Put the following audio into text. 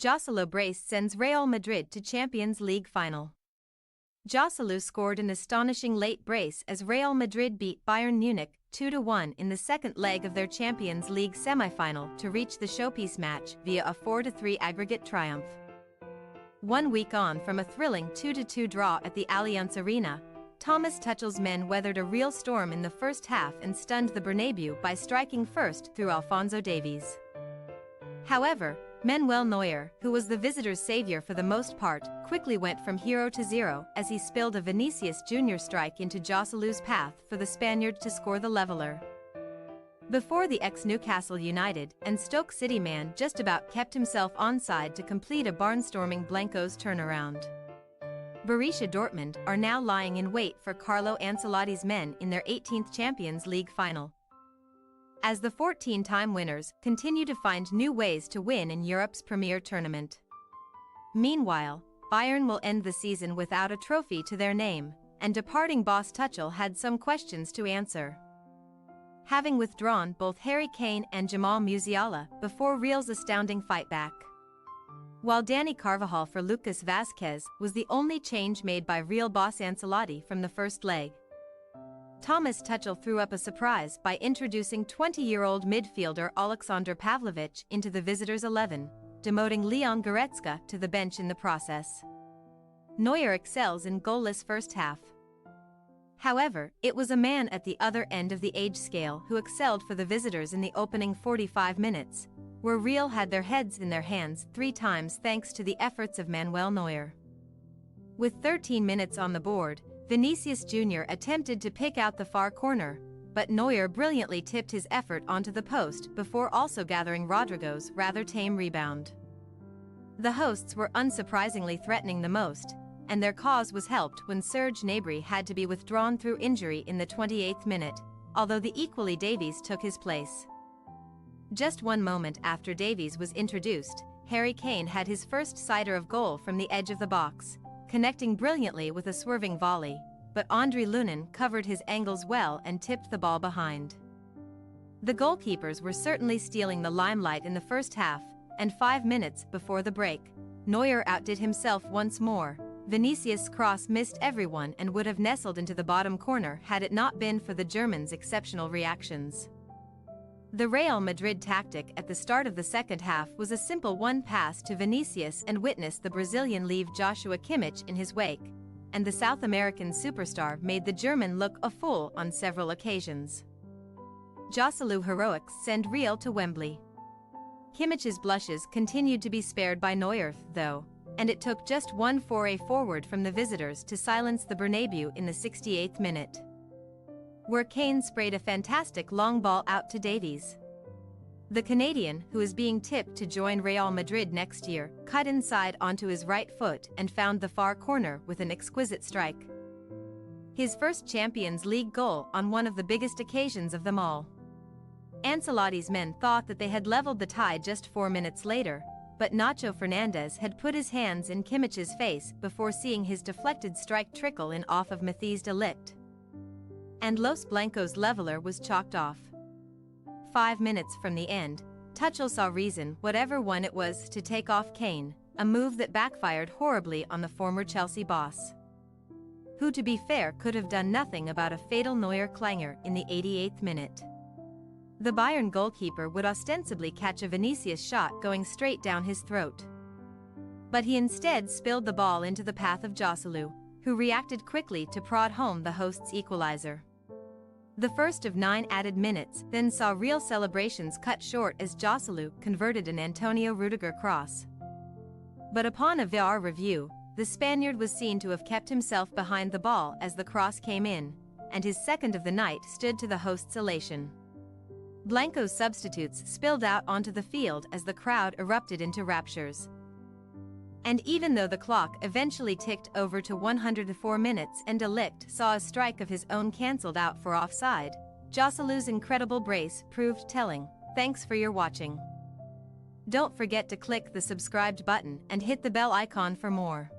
Joselu brace sends Real Madrid to Champions League final. Joselu scored an astonishing late brace as Real Madrid beat Bayern Munich 2-1 in the second leg of their Champions League semi-final to reach the showpiece match via a 4-3 aggregate triumph. 1 week on from a thrilling 2-2 draw at the Allianz Arena, Thomas Tuchel's men weathered a real storm in the first half and stunned the Bernabeu by striking first through Alphonso Davies. However, Manuel Neuer, who was the visitors' savior for the most part, quickly went from hero to zero as he spilled a Vinicius Jr. strike into Joselu's path for the Spaniard to score the leveler. Before the ex-Newcastle United and Stoke City man just about kept himself onside to complete a barnstorming Blanco's turnaround. Borussia Dortmund are now lying in wait for Carlo Ancelotti's men in their 18th Champions League final, as the 14-time winners continue to find new ways to win in Europe's premier tournament. Meanwhile, Bayern will end the season without a trophy to their name, and departing boss Tuchel had some questions to answer, having withdrawn both Harry Kane and Jamal Musiala before Real's astounding fight back. While Dani Carvajal for Lucas Vazquez was the only change made by Real boss Ancelotti from the first leg, Thomas Tuchel threw up a surprise by introducing 20-year-old midfielder Aleksandar Pavlovic into the visitors' 11, demoting Leon Goretzka to the bench in the process. Neuer excels in goalless first half. However, it was a man at the other end of the age scale who excelled for the visitors in the opening 45 minutes, where Real had their heads in their hands 3 times thanks to the efforts of Manuel Neuer. With 13 minutes on the board, Vinicius Jr. attempted to pick out the far corner, but Neuer brilliantly tipped his effort onto the post before also gathering Rodrigo's rather tame rebound. The hosts were unsurprisingly threatening the most, and their cause was helped when Serge Gnabry had to be withdrawn through injury in the 28th minute, although the equally Davies took his place. Just 1 moment after Davies was introduced, Harry Kane had his first sighter of goal from the edge of the box, connecting brilliantly with a swerving volley, but Andre Lunin covered his angles well and tipped the ball behind. The goalkeepers were certainly stealing the limelight in the first half, and 5 minutes before the break, Neuer outdid himself once more. Vinicius' cross missed everyone and would have nestled into the bottom corner had it not been for the Germans' exceptional reactions. The Real Madrid tactic at the start of the second half was a simple one pass to Vinicius and witness the Brazilian leave Joshua Kimmich in his wake, and the South American superstar made the German look a fool on several occasions. Joselu heroics send Real to Wembley. Kimmich's blushes continued to be spared by Neuer, though, and it took just one foray forward from the visitors to silence the Bernabeu in the 68th minute, where Kane sprayed a fantastic long ball out to Davies. The Canadian, who is being tipped to join Real Madrid next year, cut inside onto his right foot and found the far corner with an exquisite strike. His first Champions League goal on one of the biggest occasions of them all. Ancelotti's men thought that they had leveled the tie just 4 minutes later, but Nacho Fernandez had put his hands in Kimmich's face before seeing his deflected strike trickle in off of Matthijs de Ligt, and Los Blancos' leveler was chalked off. 5 minutes from the end, Tuchel saw reason, whatever one it was, to take off Kane, a move that backfired horribly on the former Chelsea boss, who to be fair could have done nothing about a fatal Neuer clanger in the 88th minute. The Bayern goalkeeper would ostensibly catch a Vinicius shot going straight down his throat, but he instead spilled the ball into the path of Joselu, who reacted quickly to prod home the hosts' equalizer. The first of 9 added minutes then saw Real celebrations cut short as Joselu converted an Antonio Rudiger cross. But upon a VAR review, the Spaniard was seen to have kept himself behind the ball as the cross came in, and his second of the night stood to the hosts' elation. Blanco's substitutes spilled out onto the field as the crowd erupted into raptures. And even though the clock eventually ticked over to 104 minutes and de Ligt saw a strike of his own cancelled out for offside, Joselu's incredible brace proved telling. Thanks for your watching. Don't forget to click the subscribed button and hit the bell icon for more.